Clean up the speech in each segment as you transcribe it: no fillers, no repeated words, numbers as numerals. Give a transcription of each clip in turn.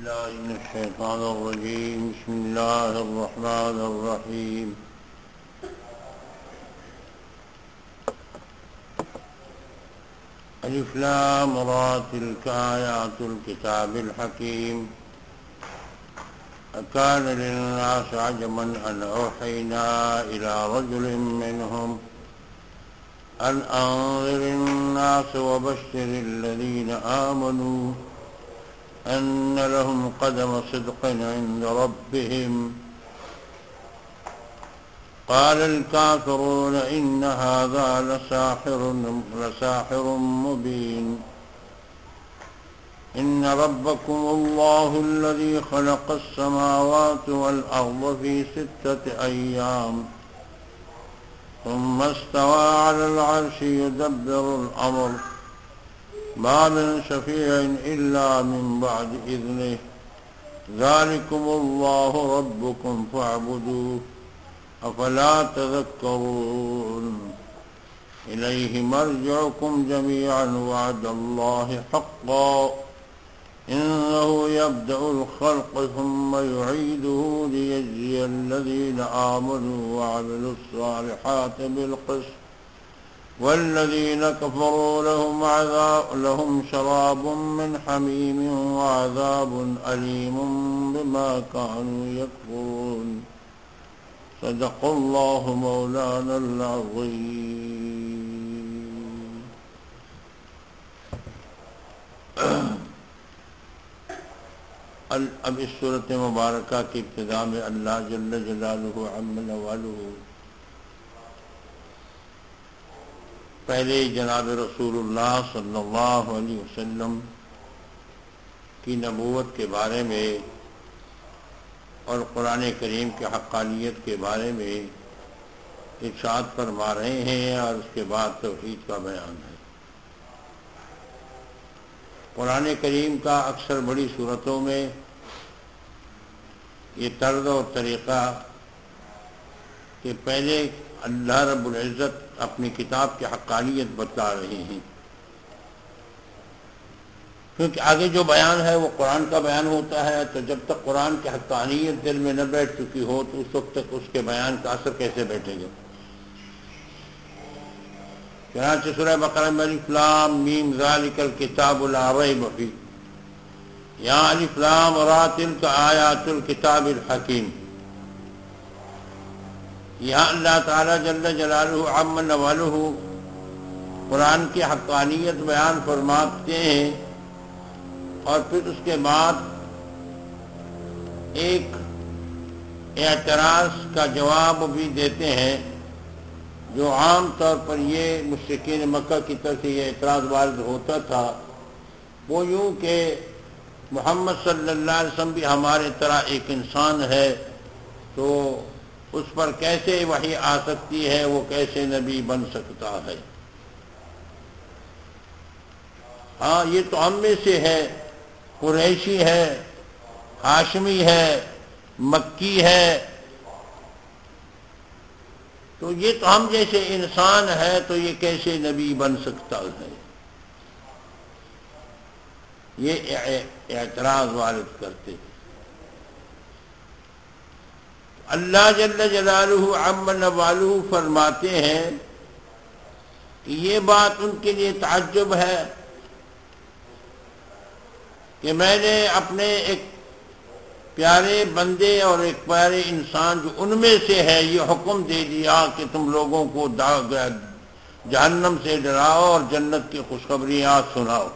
بالله من الشيطان الرجيم. بسم الله الرحمن الرحيم. الف لام را تلك آيات الكتاب الحكيم. أكان للناس عجبا أن أوحينا إلى رجل منهم أن أنذر الناس وبشر الذين آمنوا أن لهم قدم صدق عند ربهم. قال الكافرون إن هذا لساحر مبين. إن ربكم الله الذي خلق السماوات والأرض في 6 أيام ثم استوى على العرش يدبر الأمر ما من شفيع إلا من بعد إذنه ذلكم الله ربكم فاعبدوه أفلا تذكرون. إليه مرجعكم جميعا وعد الله حقا إنه يبدأ الخلق ثم يعيده ليجزي الذين آمنوا وعملوا الصالحات بالقسط والذين كفروا لهم شراب من حميم وعذاب أليم بما كانوا يكفرون. صدق الله مولانا العظيم. اب اس سورۃ مبارکہ کی ابتدا میں اللہ جل جلالہ عم نوالہ پہلے جناب رسول اللہ صلی اللہ علیہ وسلم کی نبوت کے بارے میں اور قرآن کریم کی حقانیت کے بارے میں ارشاد فرما رہے ہیں اور اس کے بعد توحید کا بیان ہے. قرآن کریم کا اکثر بڑی صورتوں میں یہ طرز اور طریقہ کہ پہلے اللہ رب العزت اپنی کتاب کی حقانیت بتا رہے ہیں، کیونکہ آگے جو بیان ہے وہ قرآن کا بیان ہوتا ہے، تو جب تک قرآن کی حقانیت دل میں نہ بیٹھ چکی ہو تو اس وقت تک اس کے بیان کا اثر کیسے بیٹھے گا. چنانچہ سورہ بقرہ میں الف لام میم ذالک الکتاب لا ریب فیہ، یہاں الف لام را تلک آیات الکتاب الحکیم. یہاں اللہ تعالیٰ جل جلالہ عم نوالہ قرآن کی حقانیت بیان فرماتے ہیں اور پھر اس کے بعد ایک اعتراض کا جواب بھی دیتے ہیں جو عام طور پر یہ مشرکین مکہ کی طرف سے یہ اعتراض وارد ہوتا تھا، وہ یوں کہ محمد صلی اللہ علیہ وسلم بھی ہمارے طرح ایک انسان ہے، تو اس پر کیسے وحی آ سکتی ہے، وہ کیسے نبی بن سکتا ہے. ہاں یہ تو ہم میں سے ہے، قریشی ہے، ہاشمی ہے، مکی ہے، تو یہ تو ہم جیسے انسان ہے، تو یہ کیسے نبی بن سکتا ہے. یہ اعتراض وارد کرتے. اللہ جل جلالہ عم نوالہ فرماتے ہیں کہ یہ بات ان کے لیے تعجب ہے کہ میں نے اپنے ایک پیارے بندے اور ایک پیارے انسان جو ان میں سے ہے یہ حکم دے دیا کہ تم لوگوں کو جہنم سے ڈراؤ اور جنت کی خوشخبریاں سناؤ.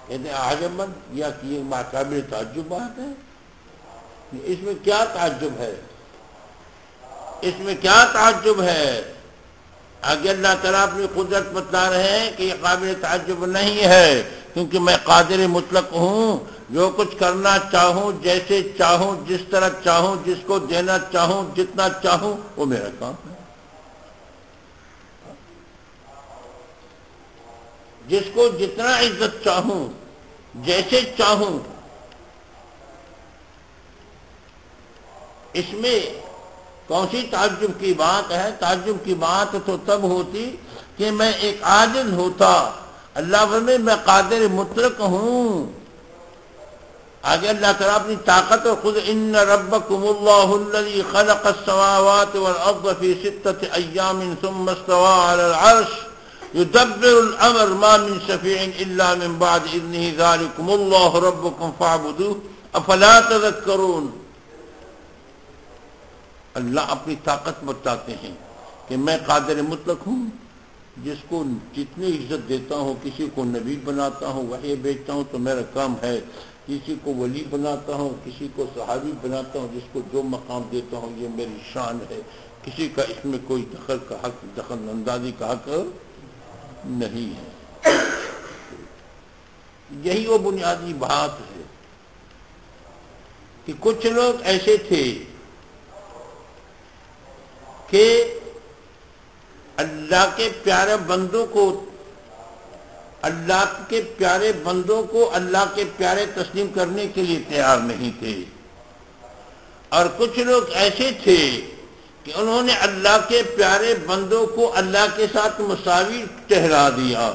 کہتے ہیں عجباً، یا کہ یہ قابل تعجب بات ہے. اس میں کیا تعجب ہے؟ اس میں کیا تعجب ہے؟ آگے اللہ تعالیٰ اپنی قدرت بتا رہے ہیں کہ یہ قابل تعجب نہیں ہے، کیونکہ میں قادر مطلق ہوں، جو کچھ کرنا چاہوں، جیسے چاہوں، جس طرح چاہوں، جس کو دینا چاہوں، جتنا چاہوں، وہ میرا کام ہے. جس کو جتنا عزت چاہوں، جیسے چاہوں. اس میں کون سی تعجب کی بات ہے؟ تعجب کی بات تو تب ہوتی کہ میں ایک عاجز ہوتا. اللہ فرمائے میں قادر مطلق ہوں، آگے اللہ تعالیٰ اپنی طاقت اور خود ان ربکم اللہ الذی خلق السماوات والارض فی ستۃ ایام ثم استوى علی العرش يدبر الامر ما من شفیع الا من بعد اذنہ ذلکم اللہ ربکم فاعبدوہ افلا تذکرون. اللہ اپنی طاقت بتاتے ہیں کہ میں قادر مطلق ہوں، جس کو جتنی عزت دیتا ہوں، کسی کو نبی بناتا ہوں، وحی بھیجتا ہوں تو میرا کام ہے، کسی کو ولی بناتا ہوں، کسی کو صحابی بناتا ہوں، جس کو جو مقام دیتا ہوں یہ میری شان ہے، کسی کا اس میں کوئی دخل اندازی کا حق نہیں ہے. یہی وہ بنیادی بات ہے کہ کچھ لوگ ایسے تھے کہ اللہ کے پیارے بندوں کو اللہ کے پیارے تسلیم کرنے کے لیے تیار نہیں تھے، اور کچھ لوگ ایسے تھے کہ انہوں نے اللہ کے پیارے بندوں کو اللہ کے ساتھ مساوی ٹھہرا دیا.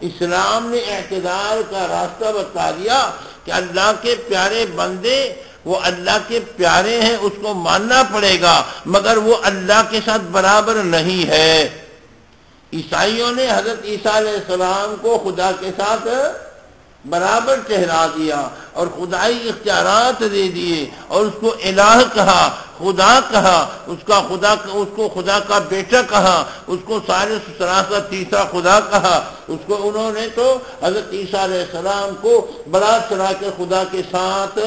اسلام نے اعتدال کا راستہ بتا دیا کہ اللہ کے پیارے بندے وہ اللہ کے پیارے ہیں، اس کو ماننا پڑے گا، مگر وہ اللہ کے ساتھ برابر نہیں ہے. عیسائیوں نے حضرت عیسیٰ علیہ السلام کو خدا کے ساتھ برابر ٹھہرا دیا اور خدائی اختیارات دے دیے اور اس کو الہ کہا، خدا کہا، اس کو خدا کا بیٹا کہا، اس کو ثالث ثلاثہ تیسرا خدا کہا. اس کو انہوں نے تو حضرت عیسیٰ علیہ السلام کو برات چڑھا کے خدا کے ساتھ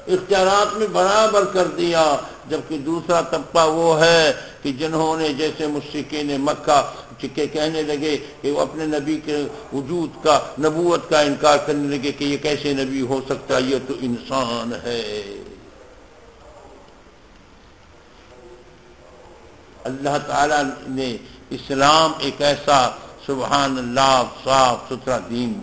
اختیارات میں برابر کر دیا. جبکہ دوسرا طبقہ وہ ہے کہ جنہوں نے جیسے مشرکین مکہ چکے کہنے لگے کہ وہ اپنے نبی کے وجود کا، نبوت کا انکار کرنے لگے کہ یہ کیسے نبی ہو سکتا، یہ تو انسان ہے. اللہ تعالیٰ نے اسلام ایک ایسا سبحان اللہ صاف ستھرا دین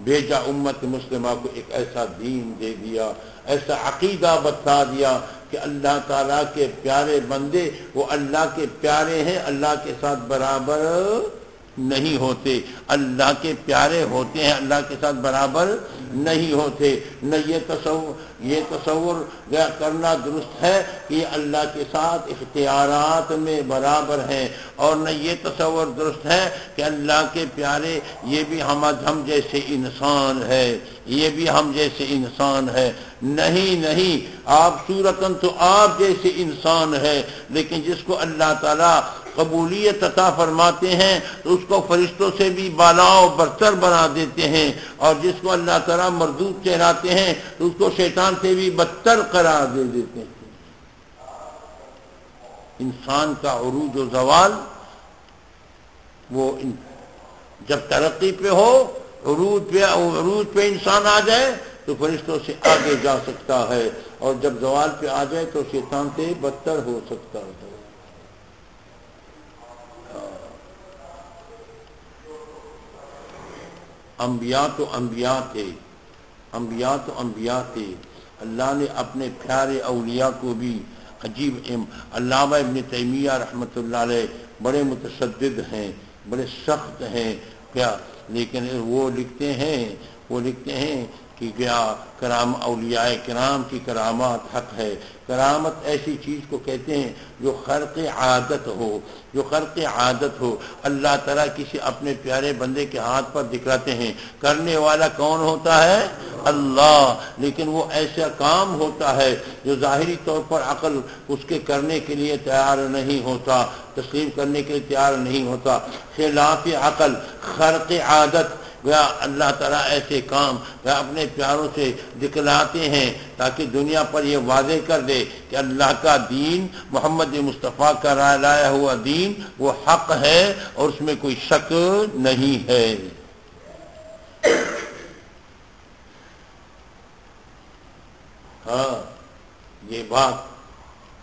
بھیجا، امت مسلمہ کو ایک ایسا دین دے دیا، ایسا عقیدہ بتا دیا کہ اللہ تعالیٰ کے پیارے بندے وہ اللہ کے پیارے ہیں، اللہ کے ساتھ برابر نہیں ہوتے. اللہ کے پیارے ہوتے ہیں، اللہ کے ساتھ برابر نہیں ہوتے. نہ یہ تصور کرنا درست ہے کہ یہ اللہ کے ساتھ اختیارات میں برابر ہیں، اور نہ یہ تصور درست ہے کہ اللہ کے پیارے یہ بھی ہم جیسے انسان ہے، یہ بھی ہم جیسے انسان ہے. نہیں، آپ صورتاً تو آپ جیسے انسان ہے، لیکن جس کو اللہ تعالیٰ قبولیت عطا فرماتے ہیں تو اس کو فرشتوں سے بھی بالا و برتر بنا دیتے ہیں، اور جس کو اللہ تعالیٰ مردود ٹھہراتے ہیں تو اس کو شیطان سے بھی بدتر قرار دے دیتے ہیں. انسان کا عروج و زوال وہ جب ترقی پہ ہو، عروج پہ انسان آ جائے تو فرشتوں سے آگے جا سکتا ہے، اور جب زوال پہ آ جائے تو شیطان سے بدتر ہو سکتا ہے. انبیاء تو انبیاء تھے. اللہ نے اپنے پیارے اولیاء کو بھی عجیب. علامہ ابن تیمیہ رحمۃ اللہ علیہ بڑے متشدد ہیں، بڑے سخت ہیں کیا، لیکن وہ لکھتے ہیں کہ کیا اولیاء کرام کی کرامات حق ہے. کرامت ایسی چیز کو کہتے ہیں جو خرق عادت ہو. اللہ تعالیٰ کسی اپنے پیارے بندے کے ہاتھ پر دکھلاتے ہیں، کرنے والا کون ہوتا ہے؟ اللہ. لیکن وہ ایسا کام ہوتا ہے جو ظاہری طور پر عقل اس کے کرنے کے لیے تیار نہیں ہوتا، تسلیم کرنے کے لیے تیار نہیں ہوتا. خلاف عقل، خرق عادت، اللہ تعالیٰ ایسے کام اپنے پیاروں سے دکھلاتے ہیں تاکہ دنیا پر یہ واضح کر دے کہ اللہ کا دین، محمد مصطفیٰ کا لایا ہوا دین وہ حق ہے اور اس میں کوئی شک نہیں ہے. ہاں، یہ بات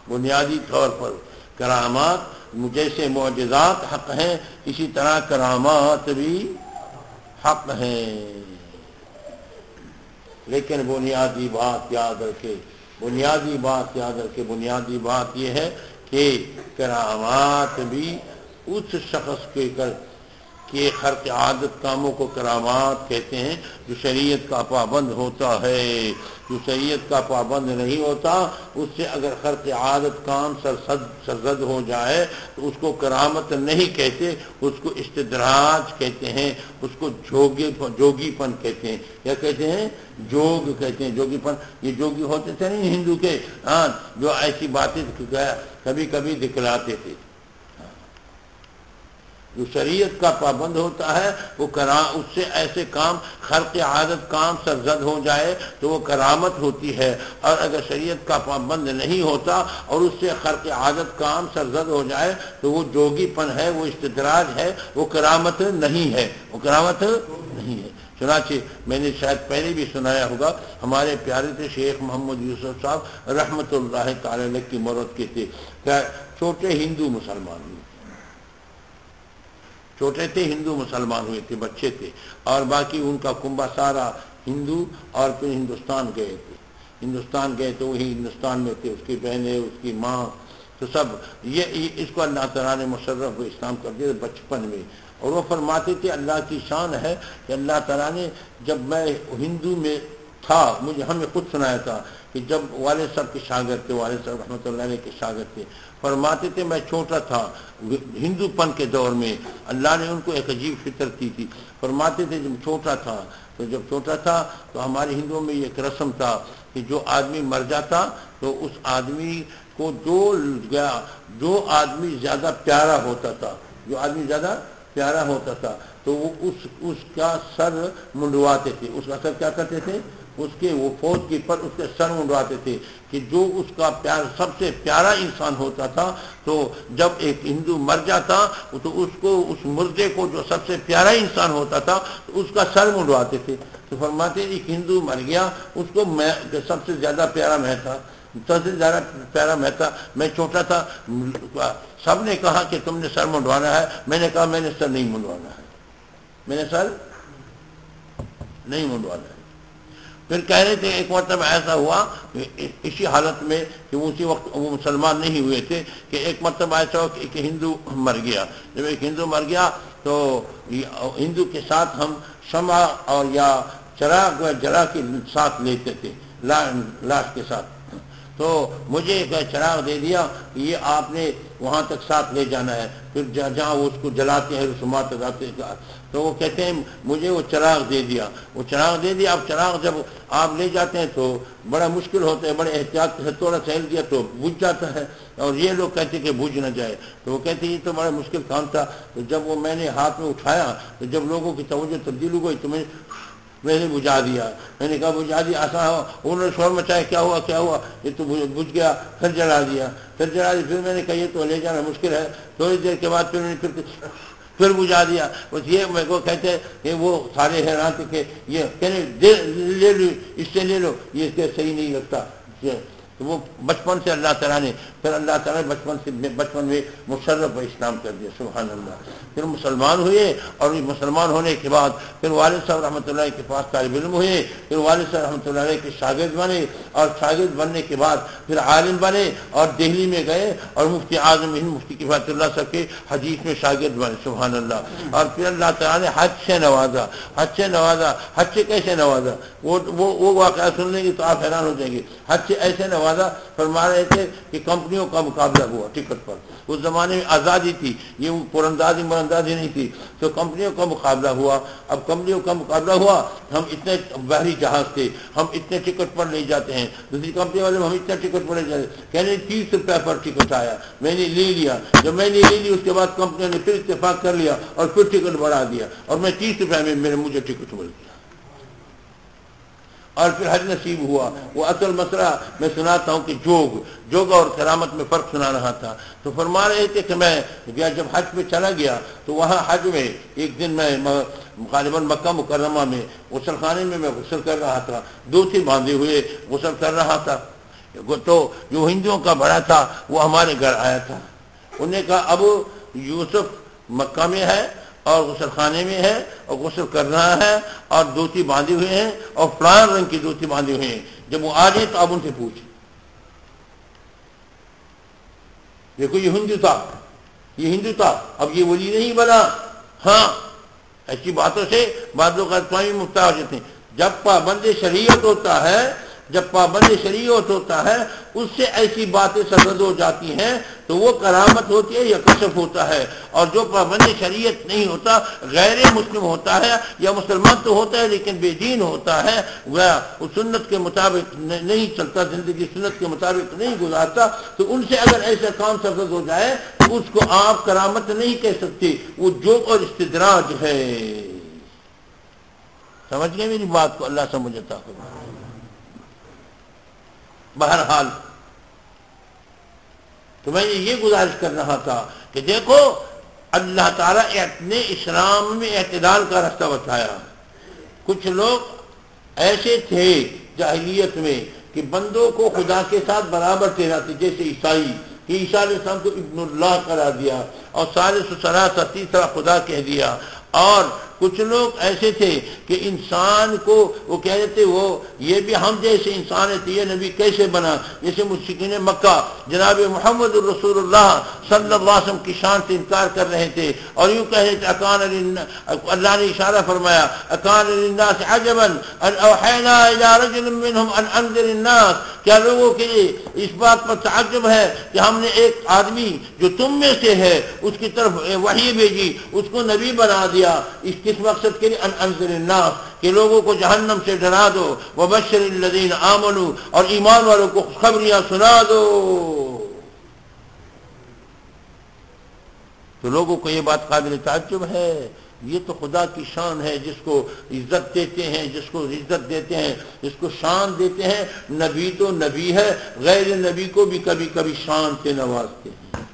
بنیادی طور پر کرامات جیسے معجزات حق ہیں، اسی طرح کرامات بھی حق ہیں. لیکن بنیادی بات یاد رکھے، بنیادی بات یہ ہے کہ کرامات بھی اس شخص کے کہ خرق عادت کاموں کو کرامات کہتے ہیں. جو شریعت کا پابند ہوتا ہے، جو شریعت کا پابند نہیں ہوتا، اس سے اگر خرق عادت کام سرزد ہو جائے تو اس کو کرامت نہیں کہتے، اس کو استدراج کہتے ہیں، اس کو جوگی پن کہتے ہیں. کیا کہتے ہیں؟ جوگ کہتے ہیں. جوگی پن. یہ جوگی ہوتے تھے نہیں ہندو کے، ہاں، جو ایسی باتیں کبھی کبھی دکھلاتے تھے. جو شریعت کا پابند ہوتا ہے وہ اس سے ایسے کام خرق عادت کام سرزد ہو جائے تو وہ کرامت ہوتی ہے، اور اگر شریعت کا پابند نہیں ہوتا اور اس سے خرق عادت کام سرزد ہو جائے تو وہ جوگی پن ہے، وہ استدراج ہے، وہ کرامت نہیں ہے، وہ کرامت نہیں ہے. چنانچہ میں نے شاید پہلے بھی سنایا ہوگا، ہمارے پیارے تھے شیخ محمد یوسف صاحب رحمۃ اللہ تعالی علیہ کی مرد کے تھے، چھوٹے ہندو مسلمان ہوئے، چھوٹے تھے ہندو مسلمان ہوئے تھے، بچے تھے، اور باقی ان کا کنبہ سارا ہندو، اور پھر ہندوستان گئے تھے. ہندوستان گئے تو وہی ہندوستان میں تھے، اس کی بہنیں، اس کی ماں، تو سب یہ اس کو اللہ تعالیٰ نے مشرف و اسلام کر دیا بچپن میں. اور وہ فرماتے تھے اللہ کی شان ہے کہ اللہ تعالیٰ نے، جب میں ہندو میں تھا، ہمیں خود سنایا تھا کہ جب والد صاحب کے شاگرد تھے، والد صاحب رحمۃ اللہ علیہ کے شاگرد تھے، فرماتے تھے میں چھوٹا تھا ہندو پن کے دور میں، اللہ نے ان کو ایک عجیب فطرت دی تھی. فرماتے تھے جب چھوٹا تھا تو ہمارے ہندوؤں میں یہ ایک رسم تھا کہ جو آدمی مر جاتا تو اس آدمی کو جو آدمی زیادہ پیارا ہوتا تھا تو وہ اس کا سر منڈواتے تھے. اس کا سر کیا کرتے تھے؟ اس کے وہ فوج کے پر اس کے سر منڈواتے تھے کہ جو اس کا سب سے پیارا انسان ہوتا تھا، تو جب ایک ہندو مر جاتا تو اس مردے کو جو سب سے پیارا انسان ہوتا تھا تو اس کا سر منڈواتے تھے. تو فرماتے ایک ہندو مر گیا، اس کو سب سے زیادہ پیارا میں تھا، میں چھوٹا تھا، سب نے کہا کہ تم نے سر منڈوانا ہے، میں نے کہا میں نے سر نہیں منڈوانا ہے، میں نے سر نہیں منڈوانا ہے. پھر کہہ رہے تھے ایک مرتبہ ایسا ہوا اسی حالت میں کہ اسی وقت وہ مسلمان نہیں ہوئے تھے، کہ ایک مرتبہ ایسا ہوا کہ ایک ہندو مر گیا. جب ایک ہندو مر گیا تو ہندو کے ساتھ ہم شمع اور یا چراغ جلا کے ساتھ لیتے تھے لاش کے ساتھ. تو مجھے ایک چراغ دے دیا کہ یہ آپ نے وہاں تک ساتھ لے جانا ہے، پھر جہاں وہ اس کو جلاتے ہیں رسومات ادا. تو وہ کہتے ہیں مجھے وہ چراغ دے دیا. اب چراغ جب آپ لے جاتے ہیں تو بڑا مشکل ہوتا ہے، بڑے احتیاط سے تھوڑا سہل دیا تو بجھ جاتا ہے، اور یہ لوگ کہتے ہیں کہ بجھ نہ جائے. تو وہ کہتے ہیں یہ تو بڑا مشکل کام تھا. تو جب وہ میں نے ہاتھ میں اٹھایا تو جب لوگوں کی توجہ تبدیل ہو گئی تو میں نے بجھا دیا. میں نے کہا بجھا دیا آسان ہو. انہوں نے شور مچایا کیا ہوا، یہ تو بجھ گیا. پھر جلا دیا. پھر میں نے کہا یہ تو لے جانا مشکل ہے. تھوڑی دیر کے بعد پھر بجھا دیا. بس یہ میرے کو کہتے ہیں کہ وہ سارے حیران تھے کہ یہ کہنے لے لو، اس سے لے لو، یہ اس کے صحیح نہیں لگتا. تو وہ بچپن سے اللہ تعالیٰ نے بچپن میں مشرف و اسلام کر دیا. سبحان اللہ. پھر مسلمان ہوئے، اور مسلمان ہونے کے بعد پھر والد صاحب رحمۃ اللہ کے پاس طالب علم ہوئے، پھر والد صاحب رحمۃ اللہ علیہ کے شاگرد بنے، اور شاگرد بننے کے بعد پھر عالم بنے، اور دہلی میں گئے اور مفتی اعظم ہند مفتی کفایت اللہ صاحب کے حدیث میں شاگرد بنے. سبحان اللہ. اور پھر اللہ تعالیٰ نے حج سے نوازا. حج سے کیسے نوازا؟ وہ واقعہ سن لیں گے تو آپ حیران ہو جائیں گے. حج سے ایسے نوازا، فرما رہے تھے کہ کمپنیوں کا مقابلہ ہوا ٹکٹ پر. اس زمانے میں آزادی تھی، یہ پراندازی نہیں تھی، تو کمپنیوں کا مقابلہ ہوا. اب کمپنیوں کا مقابلہ ہوا، ہم اتنے بحری جہاز تھے، ہم اتنے ٹکٹ پر لے جاتے ہیں، دوسری کمپنی والے ہم اتنے ٹکٹ پر لے جاتے ہیں. کہنے 30 روپے پر ٹکٹ آیا. میں نے لے لیا. جب میں نے لے لی اس کے بعد کمپنیوں نے پھر اتفاق کر لیا اور پھر ٹکٹ بڑھا دیا، اور میں 30 روپے میں مجھے ٹکٹ مل گیا، اور پھر حج نصیب ہوا. وہ اصل مسئلہ میں سناتا ہوں کہ جوگ اور کرامت میں فرق سنا رہا تھا. تو فرما رہے تھے کہ میں جب حج پہ چلا گیا تو وہاں حج میں ایک دن میں غالباً مکہ مکرمہ میں غسل خانے میں غسل کر رہا تھا، دوتی باندھے ہوئے غسل کر رہا تھا. تو جو ہندوؤں کا بڑا تھا وہ ہمارے گھر آیا تھا. انہوں نے کہا اب یوسف مکہ میں ہے اور غسل خانے میں ہے اور غسل کر رہا ہے اور دھوتی باندھے ہوئے ہیں اور فلان رنگ کی دھوتی باندھے ہوئے ہیں. جب وہ آ جائے تو اب ان سے پوچھ. دیکھو یہ ہندو تھا، اب یہ ولی نہیں بنا. ہاں ایسی باتوں سے بعض لوگ غلطفہمی میں مبتلا ہو جاتے ہیں. جب پابند شریعت ہوتا ہے، جب پابند شریعت ہوتا ہے، اس سے ایسی باتیں سرزد ہو جاتی ہیں تو وہ کرامت ہوتی ہے یا کشف ہوتا ہے. اور جو پابند شریعت نہیں ہوتا، غیر مسلم ہوتا ہے یا مسلمان تو ہوتا ہے لیکن بے دین ہوتا ہے، وہ سنت کے مطابق نہیں چلتا، زندگی سنت کے مطابق نہیں گزارتا، تو ان سے اگر ایسا کام سرزد ہو جائے تو اس کو آپ کرامت نہیں کہہ سکتے، وہ جوک اور استدراج ہے. سمجھ گئے میری بات کو؟ اللہ سمجھ عطا فرمائے. بہرحال تو میں یہ گزارش کر رہا تھا کہ دیکھو اللہ تعالیٰ نے اسلام میں اعتدال کا راستہ بتایا. کچھ لوگ ایسے تھے جاہلیت میں کہ بندوں کو خدا کے ساتھ برابر ٹھہراتے، جیسے عیسائی کہ عیسیٰ علیہ السلام کو ابن اللہ قرار دیا اور ثالث و ثلاثہ تیسرا خدا کہہ دیا. اور کچھ لوگ ایسے تھے کہ انسان کو وہ کہہ دیتے وہ یہ بھی ہم جیسے انسان ہے تو یہ نبی کیسے بنا. جیسے مشرکین مکہ جناب محمد الرسول اللہ صلی اللہ علیہ وسلم کی شان سے انکار کر رہے تھے اور یوں کہہ رہے تھے اللہ نے اشارہ فرمایا اکان للناس عجبا ان اوحینا الی رجل منهم ان انذر الناس. کیا لوگوں کے لیے اس بات پر تعجب ہے کہ ہم نے ایک آدمی جو تم میں سے ہے اس کی طرف وحی بھیجی، اس کو نبی بنا دیا. اس کس مقصد کے لیے؟ ان انذر الناس، کہ لوگوں کو جہنم سے ڈرا دو، وبشر الذین آمنوا، اور ایمان والوں کو خوشخبریاں سنا دو. تو لوگوں کو یہ بات قابل تعجب ہے. یہ تو خدا کی شان ہے، جس کو عزت دیتے ہیں، جس کو عزت دیتے ہیں، جس کو شان دیتے ہیں. نبی تو نبی ہے، غیر نبی کو بھی کبھی کبھی شان سے نوازتے ہیں.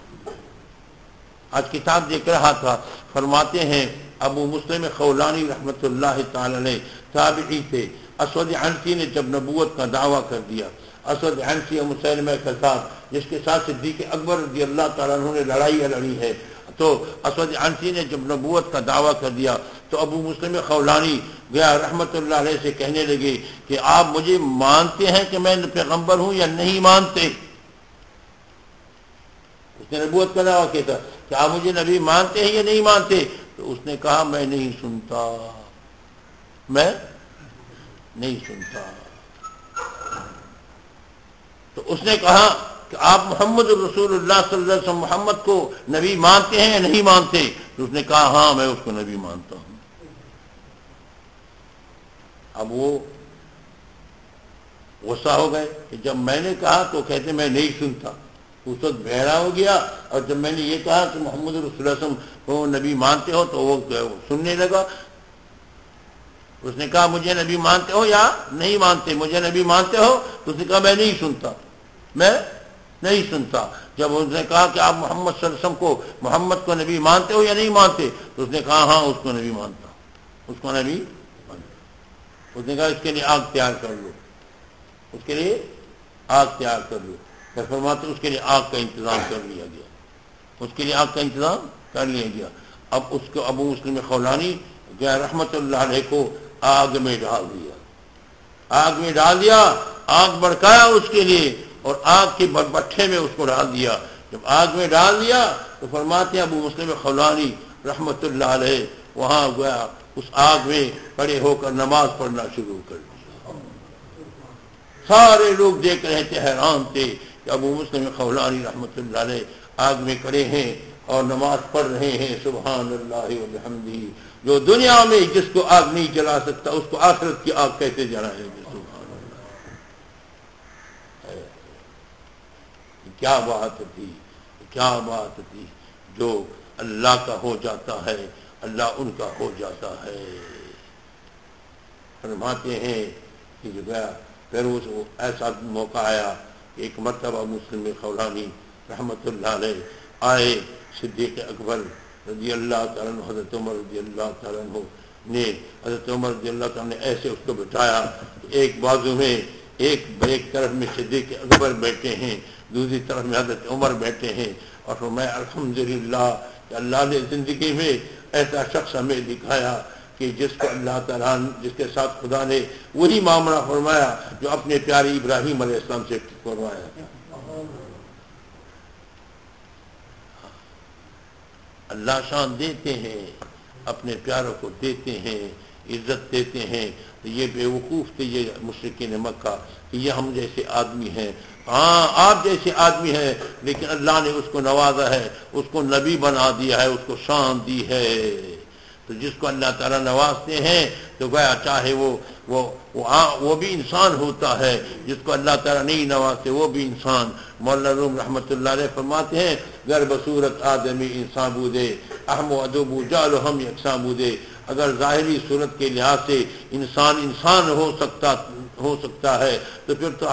آج کتاب دیکھ رہا تھا، فرماتے ہیں ابو مسلم خولانی رحمۃ اللہ تعالی علیہ تابعی تھے. اسود عنسی نے جب نبوت کا دعویٰ کر دیا، اسود عنسی مسیلمہ کذاب جس کے ساتھ صدیق اکبر رضی اللہ تعالیٰ عنہ نے لڑائی لڑی ہے، تو اسود عنسی نے جب نبوت کا دعویٰ کر دیا تو ابو مسلم خولانی گیا رحمۃ اللہ علیہ سے کہنے لگے کہ آپ مجھے مانتے ہیں کہ میں پیغمبر ہوں یا نہیں مانتے؟ اس نے نبوت کا دعویٰ کیا تھا کہ آپ مجھے نبی مانتے ہیں یا نہیں مانتے؟ تو اس نے کہا میں نہیں سنتا، میں نہیں سنتا. تو اس نے کہا کہ آپ محمد الرسول اللہ صلی اللہ علیہ وسلم محمد کو نبی مانتے ہیں یا نہیں مانتے؟ تو اس نے کہا ہاں میں اس کو نبی مانتا ہوں. اب وہ غصہ ہو گئے کہ جب میں نے کہا تو کہتے میں نہیں سنتا. اس وقت بہرا ہو گیا، اور جب میں نے یہ کہا کہ محمد رسول اللہ صلی اللہ علیہ وسلم کو نبی مانتے ہو تو وہ سننے لگا. اس نے کہا مجھے نبی مانتے ہو یا نہیں مانتے؟ مجھے نبی مانتے ہو؟ تو اس نے کہا میں نہیں سنتا، میں نہیں سنتا. جب اس نے کہا کہ آپ محمد صلی اللہ علیہ وسلم کو محمد کو نبی مانتے ہو یا نہیں مانتے؟ تو اس نے کہا ہاں اس کو نبی مانتا، اس کو نبی مانتا. اس نے کہا اس کے لیے آگ تیار کر لو، اس کے لیے آگ تیار کر لو. فرماتے اس کے لیے آگ کا انتظام کر لیا گیا، اس کے لیے آگ کا انتظام کر لیا گیا. اب اس کو ابو مسلم خولانی گیا رحمت اللہ علیہ کو آگ میں ڈال دیا، آگ میں ڈال دیا، آگ بڑکایا اس کے لیے اور آگ کے بٹھے میں اس کو ڈال دیا. جب آگ میں ڈال دیا تو فرماتے ابو مسلم خولانی رحمت اللہ علیہ وہاں گیا، اس آگ میں کھڑے ہو کر نماز پڑھنا شروع کر دیا. سارے لوگ دیکھ رہے تھے، حیران تھے کہ ابو مسلم خولانی رحمت اللہ علیہ آگ میں کھڑے ہیں اور نماز پڑھ رہے ہیں. سبحان اللہ و بحمدہ. جو دنیا میں جس کو آگ نہیں جلا سکتا اس کو آخرت کی آگ کیسے جلائیں گے؟ سبحان اللہ. کیا بات تھی، کیا بات تھی. جو اللہ کا ہو جاتا ہے اللہ ان کا ہو جاتا ہے. فرماتے ہیں کہ جو گیا پھر وہ ایسا موقع آیا کہ ایک مرتبہ مسلم خولانی رحمت اللہ علیہ آئے. صدیق اکبر رضی اللہ تعالیٰ عنہ حضرت عمر رضی اللہ تعالیٰ عنہ نے حضرت عمر رضی اللہ تعالیٰ نے ایسے اس کو بٹھایا، ایک بازو میں ایک طرف میں صدیق اکبر بیٹھے ہیں، دوسری طرف میں حضرت عمر بیٹھے ہیں. اور فرمایا الحمدللہ کہ اللہ نے زندگی میں ایسا شخص ہمیں دکھایا کہ جس کو اللہ تعالیٰ جس کے ساتھ خدا نے وہی معاملہ فرمایا جو اپنے پیارے ابراہیم علیہ السلام سے فرمایا. اللہ شان دیتے ہیں، اپنے پیاروں کو دیتے ہیں، عزت دیتے ہیں، تو یہ بیوقوف تھے یہ مشرکین مکہ کہ یہ ہم جیسے آدمی ہیں. ہاں آپ جیسے آدمی ہیں، لیکن اللہ نے اس کو نوازا ہے، اس کو نبی بنا دیا ہے، اس کو شان دی ہے. تو جس کو اللہ تعالیٰ نوازتے ہیں تو گویا چاہے وہ بھی انسان ہوتا ہے، جس کو اللہ تعالیٰ نہیں نوازتے وہ بھی انسان. مولانا روم رحمۃ اللہ علیہ فرماتے ہیں گر بصورت آدمی انسان بودے اہم و ادب جال ہم یکساں بودے. اگر ظاہری صورت کے لحاظ سے انسان ہو سکتا ہے تو پھر تو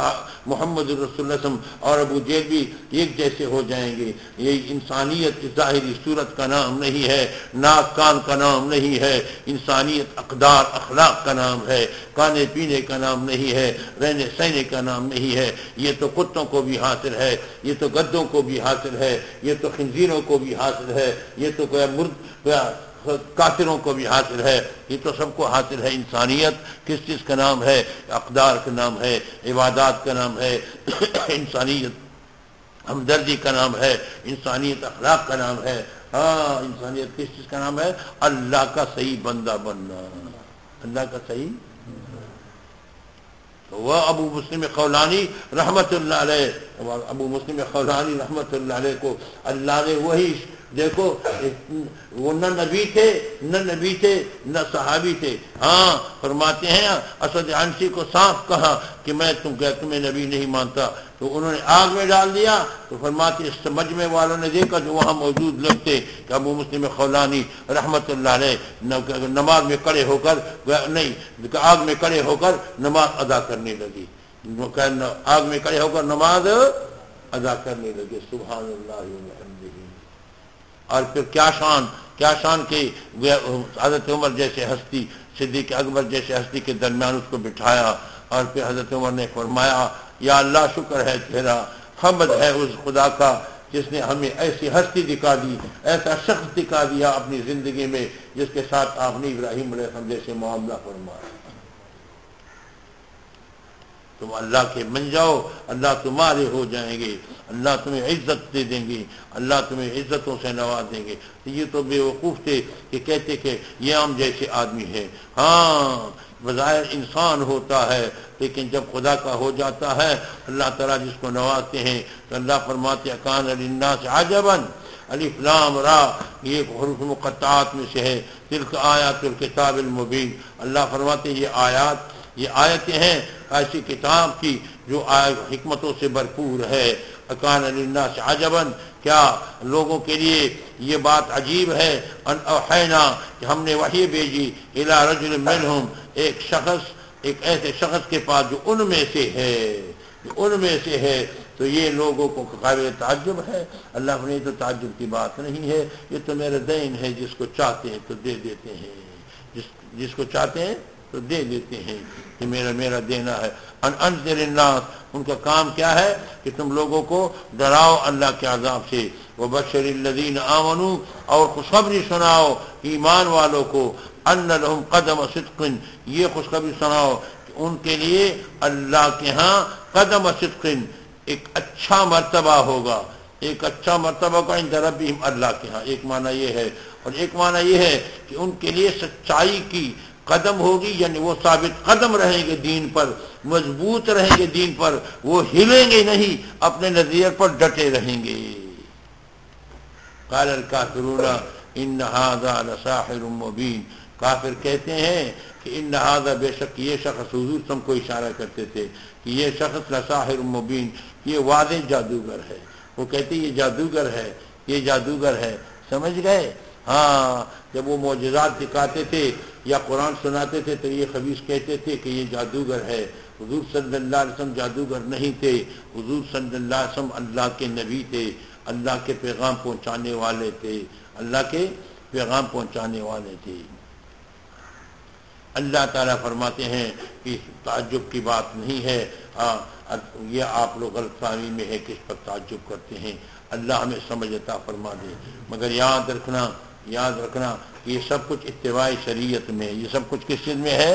محمد رسول اللہ صلی اللہ علیہ وسلم اور ابو جہل بھی ایک جیسے ہو جائیں گے. یہ انسانیت کی ظاہری صورت کا نام نہیں ہے، ناک کان کا نام نہیں ہے. انسانیت اقدار اخلاق کا نام ہے، کھانے پینے کا نام نہیں ہے، رہنے سہنے کا نام نہیں ہے. یہ تو کتوں کو بھی حاصل ہے، یہ تو گدوں کو بھی حاصل ہے، یہ تو خنزیروں کو بھی حاصل ہے، یہ تو کافروں کو بھی حاصل ہے. یہ تو سب کو حاصل ہے. انسانیت کس چیز کا نام ہے؟ اقدار کا نام ہے، عبادات کا نام ہے. انسانیت ہمدردی کا نام ہے، انسانیت اخلاق کا نام ہے. ہاں انسانیت کس چیز کا نام ہے؟ اللہ کا صحیح بندہ بننا، اللہ کا صحیح. وہ ابو مسلم خولانی رحمت اللہ علیہ، ابو مسلم خولانی رحمت اللہ علیہ کو اللہ نے وہی دیکھو، وہ نہ نبی تھے نہ صحابی تھے. ہاں فرماتے ہیں اسد عنسی کو صاف کہا کہ میں تمہیں نبی نہیں مانتا، تو انہوں نے آگ میں ڈال دیا. تو فرماتے اس مجمع والوں نے دیکھا جو وہاں موجود لوگ تھے کہ ابو مسلم خولانی رحمت اللہ علیہ نماز میں کھڑے ہو کر آگ میں کھڑے ہو کر نماز ادا کرنے لگی. آگ میں کھڑے ہو کر نماز ادا کرنے لگے. سبحان اللہ وبحمدہ. اور پھر کیا شان کہ حضرت عمر جیسے ہستی، صدیق اکبر جیسے ہستی کے درمیان اس کو بٹھایا. اور پھر حضرت عمر نے فرمایا یا اللہ شکر ہے تیرا، حمد ہے اس خدا کا جس نے ہمیں ایسی ہستی دکھا دی، ایسا شخص دکھا دیا اپنی زندگی میں جس کے ساتھ آپ نے ابراہیم علیہ السلام جیسے معاملہ فرمایا. تم اللہ کے بن جاؤ، اللہ تمہارے ہو جائیں گے، اللہ تمہیں عزت دے دیں گے، اللہ تمہیں عزتوں سے نواز دیں گے. یہ تو بے وقوف تھے کہ کہتے کہ یہ ہم جیسے آدمی ہیں. ہاں بظاہر انسان ہوتا ہے، لیکن جب خدا کا ہو جاتا ہے اللہ تعالیٰ جس کو نوازتے ہیں تو اللہ فرماتے کان للناس عجبا الف لام را، یہ حروف مقطعات میں سے ہے. تلک آیات الکتاب المبین. اللہ فرماتے یہ آیتیں ہیں ایسی کتاب کی جو حکمتوں سے بھرپور ہے. اکان للناس عجبا، کیا لوگوں کے لیے یہ بات عجیب ہے؟ ان اوحینا، کہ ہم نے وحی بھیجی الی رجل منہم، ایک ایسے شخص کے پاس جو ان میں سے ہے. تو یہ لوگوں کو قابل تعجب ہے. اللہ نے تو تعجب کی بات نہیں ہے، یہ تو میرا دین ہے، جس کو چاہتے ہیں تو دے دیتے ہیں، جس کو چاہتے ہیں تو دے دیتے ہیں. کہ میرا دینا ہے. ان انذر الناس، ان کا کام کیا ہے کہ تم لوگوں کو ڈراؤ اللہ کے عذاب سے. وبشر الذین آمنوا، اور خوشخبری سناؤ ایمان والوں کو. ان لهم قدم صدق، یہ خوشخبری سناؤ کہ ان کے لیے اللہ کے ہاں قدم صدق، ایک اچھا مرتبہ ہوگا. ایک اچھا مرتبہ کا عند ربہم، اللہ کے ہاں. ایک معنی یہ ہے، اور ایک معنی یہ ہے کہ ان کے لیے سچائی کی قدم ہوگی، یعنی وہ ثابت قدم رہیں گے دین پر، مضبوط رہیں گے دین پر، وہ ہلیں گے نہیں، اپنے نظریے پر ڈٹے رہیں گے. قال الکافرون ان ھذا لساحر مبین، کافر کہتے ہیں کہ ان ھذا، بے شک یہ شخص، حضور تم کو اشارہ کرتے تھے کہ یہ شخص لساحر مبین، یہ واضح جادوگر ہے. وہ کہتے یہ جادوگر ہے. سمجھ گئے؟ ہاں جب وہ معجزات دکھاتے تھے یا قرآن سناتے تھے تو یہ خبیث کہتے تھے کہ یہ جادوگر ہے. حضور صلی اللہ علیہ وسلم جادوگر نہیں تھے. حضور صلی اللہ علیہ وسلم اللہ کے نبی تھے، اللہ کے پیغام پہنچانے والے تھے، اللہ کے پیغام پہنچانے والے تھے. اللہ تعالیٰ فرماتے ہیں کہ تعجب کی بات نہیں ہے. یہ آپ لوگ غلط فہمی میں ہے، کس پر تعجب کرتے ہیں. اللہ ہمیں سمجھ عطا فرما دے. مگر یاد رکھنا یہ سب کچھ اتباع شریعت میں ہے. یہ سب کچھ کس چیز میں ہے؟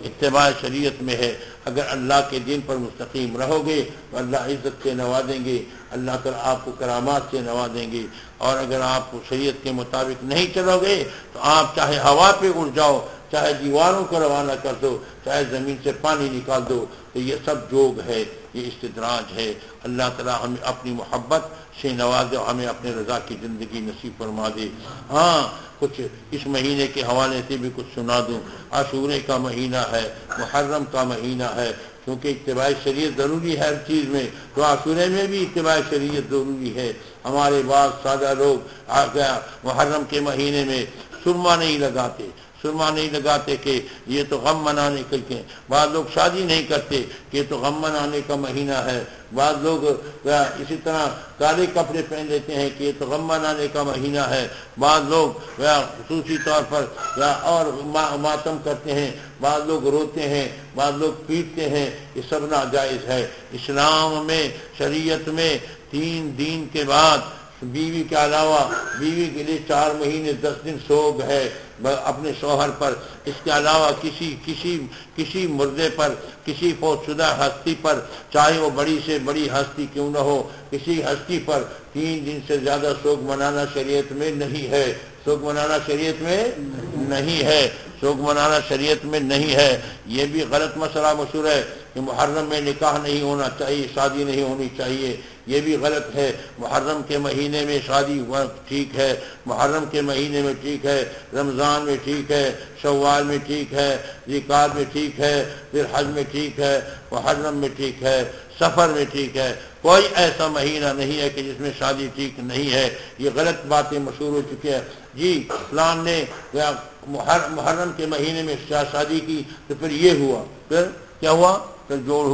اتباع شریعت میں ہے. اگر اللہ کے دین پر مستقیم رہو گے تو اللہ عزت سے نوازیں گے, اللہ تعالیٰ آپ کو کرامات سے نوازیں گے. اور اگر آپ شریعت کے مطابق نہیں چلو گے تو آپ چاہے ہوا پہ اڑ جاؤ, چاہے دیواروں کو روانہ کر دو, چاہے زمین سے پانی نکال دو, تو یہ سب جوگ ہے, یہ استدراج ہے. اللہ تعالیٰ ہمیں اپنی محبت سے نوازے, ہمیں اپنے رضا کی زندگی نصیب فرما دے. ہاں کچھ اس مہینے کے حوالے سے بھی کچھ سنا دوں. عاشورے کا مہینہ ہے, محرم کا مہینہ ہے, کیونکہ اتباع شریعت ضروری ہے ہر چیز میں, تو عاشورے میں بھی اتباع شریعت ضروری ہے. ہمارے بعض سادہ لوگ محرم کے مہینے میں سرما نہیں لگاتے کہ یہ تو غم منانے کے. بعض لوگ شادی نہیں کرتے کہ یہ تو غم منانے کا مہینہ ہے. بعض لوگ اسی طرح کالے کپڑے پہن لیتے ہیں کہ یہ تو غم منانے کا مہینہ ہے. بعض لوگ خصوصی طور پر اور ماتم کرتے ہیں, بعض لوگ روتے ہیں, بعض لوگ پیٹتے ہیں. یہ سب ناجائز ہے. اسلام میں, شریعت میں 3 دن کے بعد بیوی کے علاوہ بیوی کے لیے 4 مہینے 10 دن سوگ ہے اپنے شوہر پر. اس کے علاوہ کسی مردے پر, کسی فوت شدہ ہستی پر, چاہے وہ بڑی سے بڑی ہستی کیوں نہ ہو, کسی ہستی پر 3 دن سے زیادہ سوگ منانا شریعت میں نہیں ہے. سوگ منانا شریعت میں نہیں ہے. سوگ منانا شریعت میں نہیں ہے. یہ بھی غلط مسئلہ مشہور ہے کہ محرم میں نکاح نہیں ہونا چاہیے, شادی نہیں ہونی چاہیے. یہ بھی غلط ہے. محرم کے مہینے میں شادی ٹھیک ہے, محرم کے مہینے میں ٹھیک ہے, رمضان میں ٹھیک ہے, شوال میں ٹھیک ہے, ذوالقعدہ میں ٹھیک ہے, پھر حج میں ٹھیک ہے, محرم میں ٹھیک ہے, سفر میں ٹھیک ہے. کوئی ایسا مہینہ نہیں ہے کہ جس میں شادی ٹھیک نہیں ہے. یہ غلط باتیں مشہور ہو چکی ہیں. جی فلان نے محرم کے مہینے میں شادی کی تو پھر یہ ہوا, پھر کیا ہوا, پھر جوڑ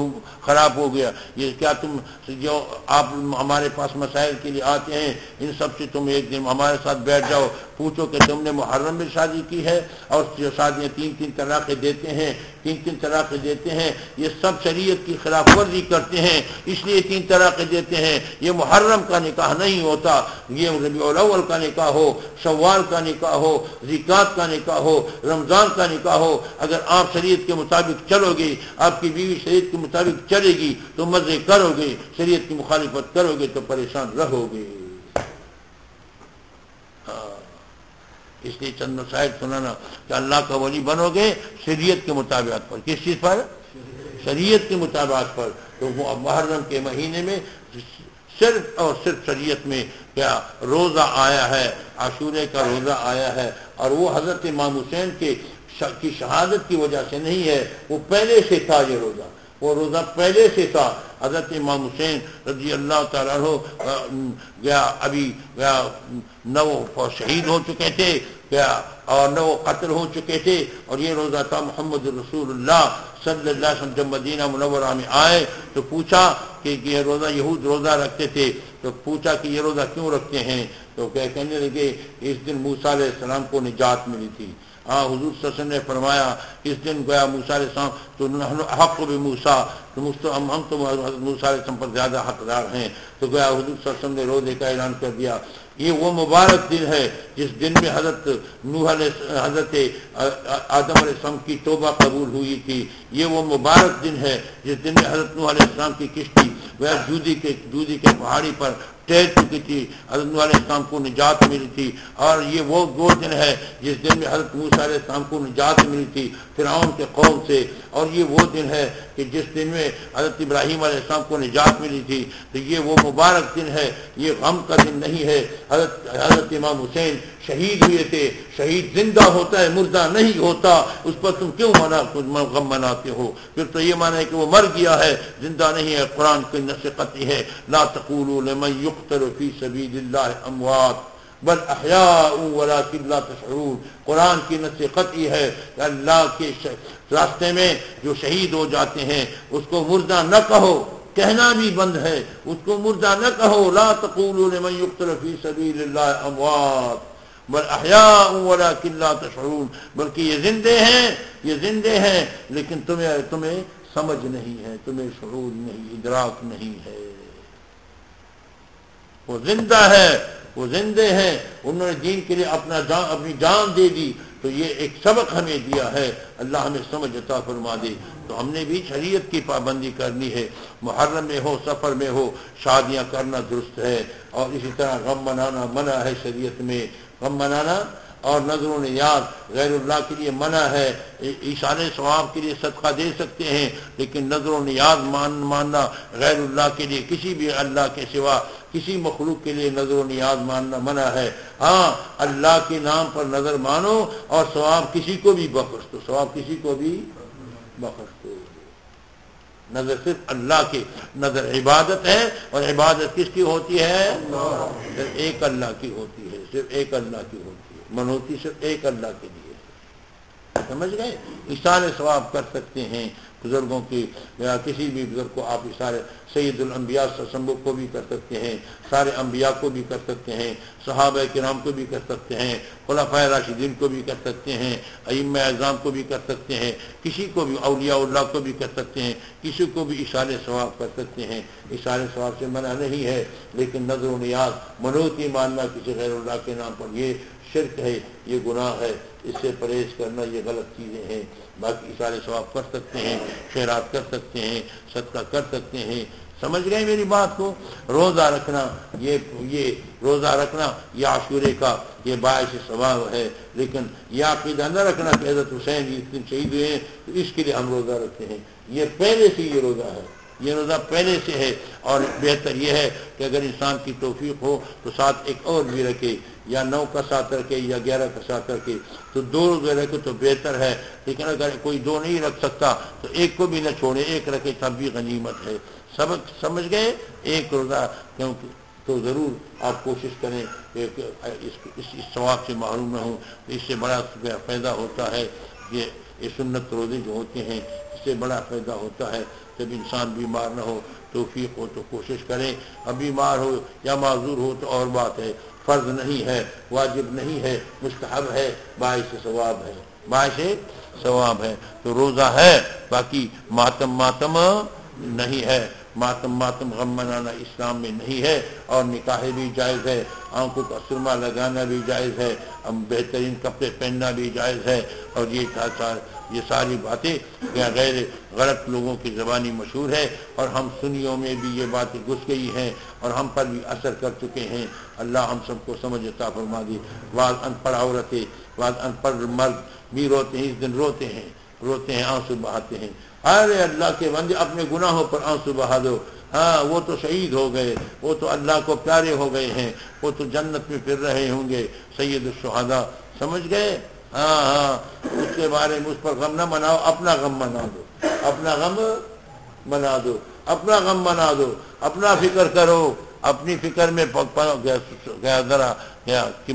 خراب ہو گیا. یہ کیا تم جو آپ ہمارے پاس مسائل کے لیے آتے ہیں ان سب سے تم ایک دن ہمارے ساتھ بیٹھ جاؤ, پوچھو کہ تم نے محرم میں شادی کی ہے اور جو شادیاں 3 طلاقیں دیتے ہیں, 3 طلاقیں دیتے ہیں, یہ سب شریعت کی خلاف ورزی کرتے ہیں, اس لیے 3 طلاقیں دیتے ہیں. یہ محرم کا نکاح نہیں ہوتا, یہ ربیع الاول کا نکاح ہو, شوال کا نکاح ہو, ذوالقعدہ کا نکاح ہو, رمضان کا نکاح ہو. اگر آپ شریعت کے مطابق چلو گے, آپ کی بیوی شریعت کے مطابق چلے گی تو مزے کرو گے, شریعت کی مخالفت کرو گے تو پریشان رہو گے. اس لیے چند مسائل سنانا کہ اللہ کا ولی بنو گے شریعت کے مطابقت پر. کس چیز پر؟ شریعت کے مطابقت پر. تو محرم کے مہینے میں صرف اور صرف شریعت میں کیا روزہ آیا ہے, عاشورے کا روزہ آیا ہے, اور وہ حضرت امام حسین کی شہادت کی وجہ سے نہیں ہے, وہ پہلے سے تھا. یہ روزہ, وہ روزہ پہلے سے تھا. حضرت امام حسین رضی اللہ تعالیٰ عنہ ابھی نہ وہ شہید ہو چکے تھے اور نہ وہ قتل ہو چکے تھے, اور یہ روزہ تھا محمد رسول اللہ صلی اللہ علیہ وسلم. جب مدینہ منورہ میں آئے تو پوچھا کہ یہ روزہ, یہود روزہ رکھتے تھے, تو پوچھا کہ یہ روزہ کیوں رکھتے ہیں, تو کہنے لگے اس دن موسیٰ علیہ السلام کو نجات ملی تھی. حضور صلی اللہ علیہ وسلم نے فرمایا اس دن گویا موسیٰ علیہ السلام تو حق بموسیٰ, ہم تو موسیٰ علیہ السلام پر زیادہ حقدار ہیں. تو گویا حضور صلی اللہ علیہ وسلم نے روزے کا اعلان کر دیا. یہ وہ مبارک دن ہے جس دن میں حضرت آدم علیہ السلام کی توبہ قبول ہوئی تھی. یہ وہ مبارک دن ہے جس دن میں حضرت نوح علیہ السلام کی کشتی وہ دودھی کے پہاڑی پر ٹھہر چکی تھی, حضرت نوح علیہ السلام کو نجات ملی تھی. اور یہ وہ دن ہے جس دن میں حضرت موسیٰ علیہ السلام کو نجات ملی تھی فرعون کے قوم سے. اور یہ وہ دن ہے کہ جس دن میں حضرت ابراہیم علیہ السلام کو نجات ملی تھی. تو یہ وہ مبارک دن ہے, یہ غم کا دن نہیں ہے. حضرت امام حسین شہید ہوئے تھے. شہید زندہ ہوتا ہے, مردہ نہیں ہوتا. اس پر تم کیوں غم مناتے ہو؟ پھر تو یہ مانا ہے کہ وہ مر گیا ہے, زندہ نہیں ہے. قرآن کی نص قطعی ہے, لا تقولوا لمن يقتل في سبيل الله اموات بل احیاء ولكن لا تشعرون. قرآن کی نص قطعی ہے کہ اللہ کے راستے میں جو شہید ہو جاتے ہیں اس کو مردہ نہ کہو, کہنا بھی بند ہے, اس کو مردہ نہ کہو. لا تقولوا لمن يقتل في سبيل الله اموات بل احیاء ولكن لا تشعرون. بلکہ یہ زندے ہیں لیکن تمہیں سمجھ نہیں ہے, تمہیں شعور نہیں, ادراک نہیں ہے. وہ زندہ ہے, وہ زندے ہیں, انہوں نے دین کے لیے اپنی جان دے دی. تو یہ ایک سبق ہمیں دیا ہے، اللہ ہمیں سمجھ عطا فرما دے۔ تو ہم نے بھی شریعت کی پابندی کرنی ہے، محرم میں ہو سفر میں ہو شادیاں کرنا درست ہے، اور اسی طرح غم منانا منع ہے شریعت میں، غم منانا اور نظر و نیاز غیر اللہ کے لیے منع ہے۔ ایصال ثواب کے لیے صدقہ دے سکتے ہیں، لیکن نظر و نیاز ماننا غیر اللہ کے لیے، کسی بھی اللہ کے سوا کسی مخلوق کے لیے نظر و نیاز ماننا منع ہے۔ ہاں اللہ کے نام پر نظر مانو اور ثواب کسی کو بھی بخش دو، ثواب کسی کو بھی بخش دو۔ نظر صرف اللہ کی نظر عبادت ہے، اور عبادت کس کی ہوتی ہے؟ صرف ایک اللہ کی ہوتی ہے، صرف ایک اللہ کی ہوتی ہے، منوتی صرف ایک اللہ کے لیے۔ سمجھ گئے؟ ایصال ثواب کر سکتے ہیں بزرگوں کی، یا کسی بھی بزرگ کو آپ اشارے، سید الانبیاء صلی اللہ علیہ وسلم کو بھی کر سکتے ہیں، سارے انبیاء کو بھی کر سکتے ہیں، صحابہ کرام کو بھی کر سکتے ہیں، خلفائے راشدین کو بھی کر سکتے ہیں، ائمہ اعظام کو بھی کر سکتے ہیں، کسی کو بھی اولیاء اللہ کو بھی کر سکتے ہیں، کسی کو بھی ایصال ثواب کر سکتے ہیں۔ ایصال ثواب سے منع نہیں ہے، لیکن نظر و نیاز منوتی ماننا کسی غیر اللہ کے نام پر یہ شرک ہے، یہ گناہ ہے، اس سے پرہیز کرنا یہ غلط چیزیں ہیں۔ باقی ایصال ثواب کر سکتے ہیں، خیرات کر سکتے ہیں، صدقہ کر سکتے ہیں۔ سمجھ گئے میری بات کو؟ روزہ رکھنا، یہ روزہ رکھنا یہ عاشورے کا یہ باعث ثواب ہے، لیکن یہ عقیدہ نہ رکھنا کہ حضرت حسین اس دن شہید ہوئے ہیں تو اس کے لیے ہم روزہ رکھتے ہیں۔ یہ پہلے سے یہ روزہ ہے، یہ روزہ پہلے سے ہے، اور بہتر یہ ہے کہ اگر انسان کی توفیق ہو تو ساتھ ایک اور بھی رکھے، یا 9 کا ساتھ رکھے یا 11 کا ساتھ رکھے، تو 2 روزے رکھے تو بہتر ہے۔ لیکن اگر کوئی 2 نہیں رکھ سکتا تو ایک کو بھی نہ چھوڑے، ایک رکھے تب بھی غنیمت ہے۔ سبق سمجھ گئے؟ ایک روزہ کیونکہ تو ضرور آپ کوشش کریں کہ اس ثواب سے محروم نہ ہوں۔ اس سے بڑا فائدہ ہوتا ہے، یہ سنت روزے جو ہوتے ہیں اس سے بڑا فائدہ ہوتا ہے۔ جب انسان بیمار نہ ہو، توفیق ہو تو کوشش کریں، اب بیمار ہو یا معذور ہو تو اور بات ہے، فرض نہیں ہے، واجب نہیں ہے، مستحب ہے، باعث ثواب ہے، باعث ثواب ہے۔ تو روزہ ہے، باقی ماتم نہیں ہے، ماتم غم منانا اسلام میں نہیں ہے، اور نکاح بھی جائز ہے، آنکھوں کا سرما لگانا بھی جائز ہے، بہترین کپڑے پہننا بھی جائز ہے، اور یہ ساری باتیں غیر غلط لوگوں کی زبانی مشہور ہے، اور ہم سنیوں میں بھی یہ باتیں گھس گئی ہیں اور ہم پر بھی اثر کر چکے ہیں۔ اللہ ہم سب کو سمجھ عطا فرما دی۔ بعض ان پڑھ عورتیں، بعض ان پڑھ مرد بھی روتے ہیں، اس دن روتے ہیں، آنسو بہاتے ہیں۔ ارے اللہ کے بندے اپنے گناہوں پر آنسو بہا دو، ہاں وہ تو شہید ہو گئے، وہ تو اللہ کو پیارے ہو گئے ہیں، وہ تو جنت میں پھر رہے ہوں گے، سید الشہداء۔ سمجھ گئے؟ ہاں اس کے بارے میں اس پر غم نہ مناؤ، اپنا غم منا دو، اپنا غم منا دو، اپنا غم منا دو، اپنا فکر کرو، اپنی فکر میں گیا ذرا کہ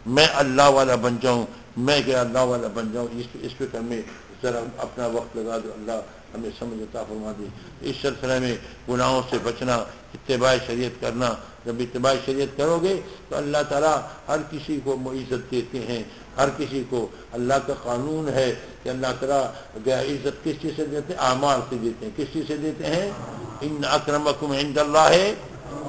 میں اللہ والا بن جاؤں، میں کہ اللہ والا بن جاؤں، اس فکر میں ذرا اپنا وقت لگا دو۔ اللہ ہمیں سمجھ عطا فرما دے۔ اس سلسلے میں گناہوں سے بچنا، اتباع شریعت کرنا، جب اتباع شریعت کرو گے تو اللہ تعالیٰ ہر کسی کو عزت دیتے ہیں، ہر کسی کو۔ اللہ کا قانون ہے کہ اللہ تعالیٰ عزت کس چیز سے دیتے ہیں؟ اعمال سے دیتے ہیں۔ کس چیز سے دیتے ہیں؟ ان اکرمکم عند اللہ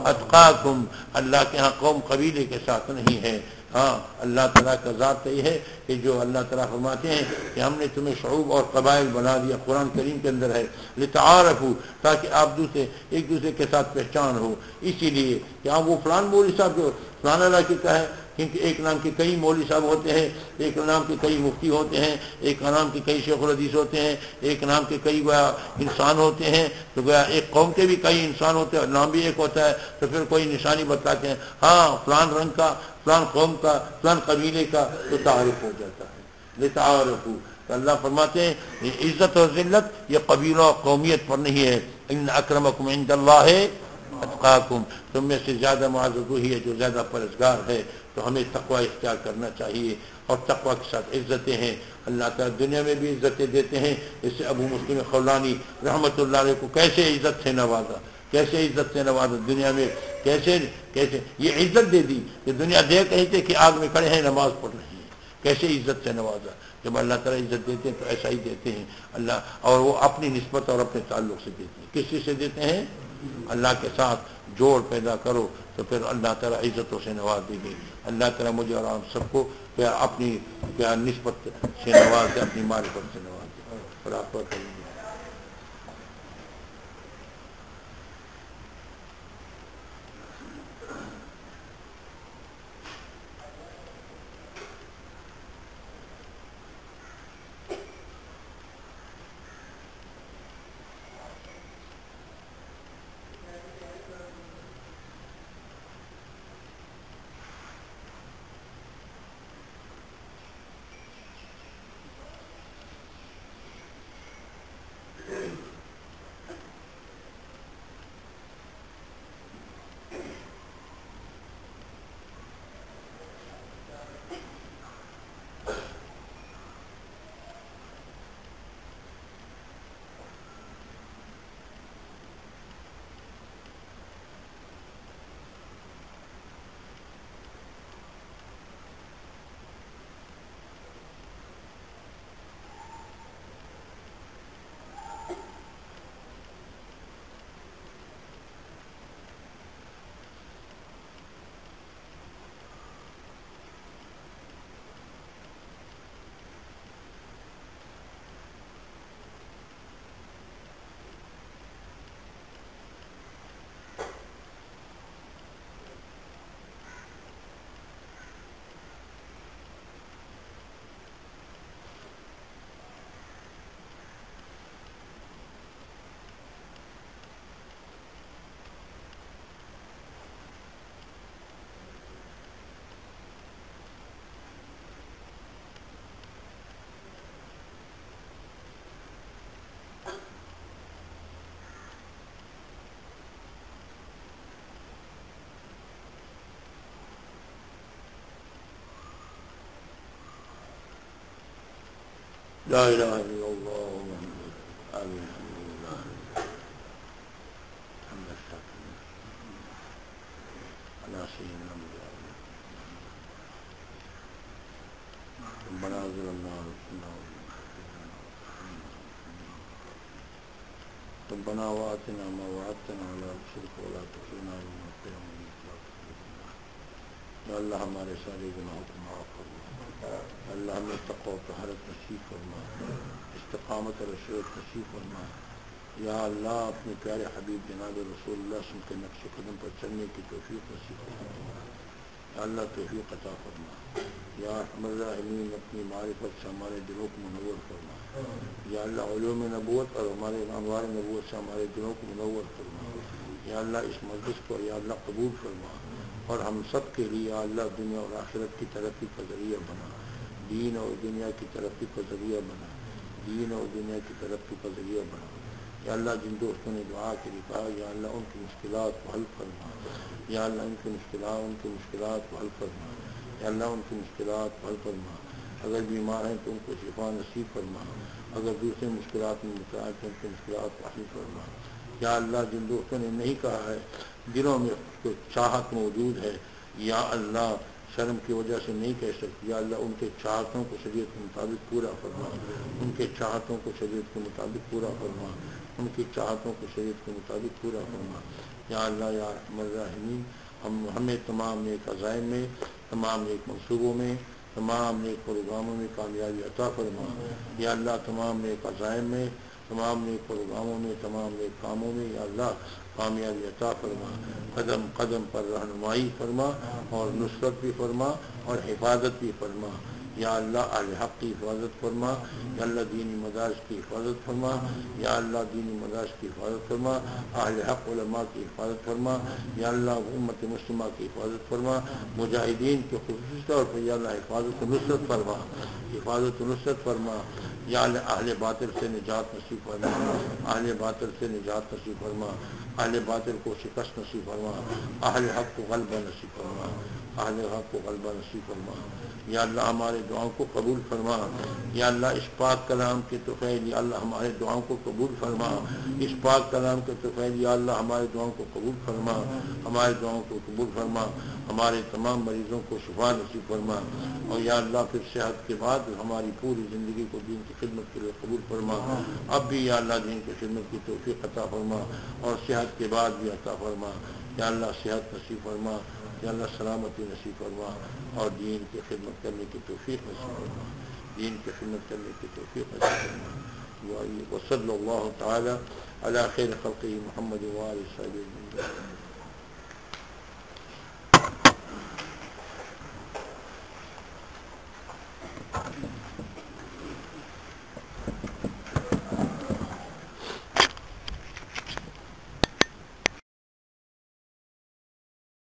اتقاکم۔ اللہ کے ہاں قوم قبیلے کے ساتھ نہیں ہے، ہاں اللہ تعالیٰ کا ذات یہ ہے کہ جو اللہ تعالیٰ فرماتے ہیں کہ ہم نے تمہیں شعوب اور قبائل بنا دیا، قرآن کریم کے اندر ہے، لتعارفوا، تاکہ آپ ایک دوسرے کے ساتھ پہچان ہو۔ اسی لیے کہ آپ وہ فلان مولوی صاحب جو فلان علاقے کا ہے، کیونکہ ایک نام کے کئی مولوی صاحب ہوتے ہیں، ایک نام کے کئی مفتی ہوتے ہیں، ایک نام کے کئی شیخ الحدیث ہوتے ہیں، ایک نام کے کئی گویا انسان ہوتے ہیں، تو گویا ایک قوم کے بھی کئی انسان ہوتے ہیں، نام بھی ایک ہوتا ہے، تو پھر کوئی نشانی بتاتے ہیں، ہاں فلان رنگ کا، فلان قوم کا، فلان قبیلے کا، تو تعارف ہو جاتا ہے، لتعارفوا۔ تو اللہ فرماتے ہیں یہ عزت اور ذلت یہ قبیلہ اور قومیت پر نہیں ہے، ان اکرمکم عند اللہ اتقاکم، تم میں سے زیادہ معزز وہی ہے جو زیادہ پرہیزگار ہے۔ تو ہمیں تقوی اختیار کرنا چاہیے، اور تقوی کے ساتھ عزتیں ہیں، اللہ تعالیٰ دنیا میں بھی عزتیں دیتے ہیں۔ اس سے ابو مسلم خولانی رحمۃ اللہ علیہ کو کیسے عزت سے نوازا، کیسے عزت سے نوازا دنیا میں، کیسے یہ عزت دے دی کہ دنیا دیکھ رہی تھی کہ آگ میں کھڑے ہیں، نماز پڑھ رہے ہیں، کیسے عزت سے نوازا۔ جب اللہ تعالیٰ عزت دیتے ہیں تو ایسا ہی دیتے ہیں اللہ، اور وہ اپنی نسبت اور اپنے تعلق سے دیتے ہیں۔ کس چیز سے دیتے ہیں؟ اللہ کے ساتھ جوڑ پیدا کرو تو پھر اللہ تعالیٰ عزتوں سے نواز دیں گے. اللہ تعالیٰ مجھے اور آپ سب کو اپنی نسبت سے نواز دے, اپنی معرفت سے نواز دے. اور آپ کو لا الہ الا اللہ محمد آمین ربنا ظلمنا انفسنا ربنا وآتنا ما وعدتنا ولا تشرك ولا تخزنا يوم القيامة یا اللہ ہمارے سارے گناہوں کو معاف فرما. اللہ ہمیں تقوی و طہارت نصیب فرما, استقامت اور عشرت نصیب فرما. یا اللہ اپنے پیارے حبیب جناب رسول اللہ صلی اللہ علیہ وسلم کے نقش قدم پر چلنے کی توفیق نصیب فرما. یا اللہ توفیق عطا فرما. یا ارحم الراحمین اپنی معرفت سے ہمارے دلوں کو منور فرما. یا اللہ علوم نبوت اور ہمارے انوار نبوت سے ہمارے دلوں کو منور فرما. یا اللہ اس مجلس کو یا اللہ قبول فرما اور ہم سب کے لیے یا اللہ دنیا اور آخرت کی ترقی کا ذریعہ بنا. دین اور دنیا کی ترقی کا ذریعہ بنا. دین اور دنیا کی ترقی کا ذریعہ بنا. یا اللہ جن دوستوں نے دعا کے لیے کہا یا اللہ ان کی مشکلات کو حل فرما. یا اللہ ان کی مشکلات کو حل فرما. یا اللہ ان کی مشکلات کو حل فرما. اگر بیمار ہیں تو ان کو شفا نصیب فرما. اگر دوسرے مشکلات میں مبتلا ہیں تو ان کی مشکلات کو حل فرما. یا اللہ جن دوستوں نے نہیں کہا ہے دلوں میں کوئی چاہت موجود ہے یا اللہ شرم کی وجہ سے نہیں کہہ سکتی, یا اللہ ان کے چاہتوں کو شریعت کے مطابق پورا فرما. ان کے چاہتوں کو شریعت کے مطابق پورا فرما. ان کی چاہتوں کو شریعت کے مطابق پورا فرما. یا اللہ یا ارحم الراحمین ہمیں تمام نیک عزائم میں, تمام نیک منصوبوں میں, تمام نیک پروگراموں میں کامیابی عطا فرما. یا اللہ تمام نیک عزائم میں, تمام نیک پروگراموں میں, تمام نیک کاموں میں یا اللہ کامیابی عطا فرما. قدم قدم پر رہنمائی فرما اور نصرت بھی فرما اور حفاظت بھی فرما. یا اللہ اہل حق کی حفاظت فرما. یا اللہ دینی مدارس کی حفاظت فرما. یا اللہ دینی مدارس کی حفاظت فرما. اہل حق علماء کی حفاظت فرما. یا اللہ امت مسلمہ کی حفاظت فرما. مجاہدین کے خصوصی طور پر یا اللہ حفاظت و نصرت فرما. حفاظت و نصرت فرما. یا اللہ اہل باطل سے نجات نصیب فرما. اہل باطل سے نجات نصیب فرما. اہل باطل کو شکست نصیب فرما. اہل حق کو غلبہ نصیب فرما. اہل حق کو غلبہ نصیب فرما. یا اللہ ہمارے دعاؤں کو قبول فرما. یا اللہ اس پاک کلام کے طفیل یا اللہ ہمارے دعاؤں کو قبول فرما. اس پاک کلام کے طفیل یا اللہ ہمارے دعاؤں کو قبول فرما. ہمارے دعاؤں کو قبول فرما. ہمارے تمام مریضوں کو شفا نصیب فرما. اور یا اللہ پھر صحت کے بعد ہماری پوری زندگی کو دین کی خدمت کے لیے قبول فرما. اب بھی یا اللہ دین کی خدمت کی توفیق عطا فرما اور صحت کے بعد بھی عطا فرما. یا اللہ صحت نصیب فرما, یا اللہ سلامتی نصیب فرما اور دین کی خدمت کرنے کی توفیق نصیب فرما, دین کی خدمت کرنے کی توفیق نصیب فرما. وصلی اللہ تعالی علی خیر خلقہ محمد وآلہ وصحبہ.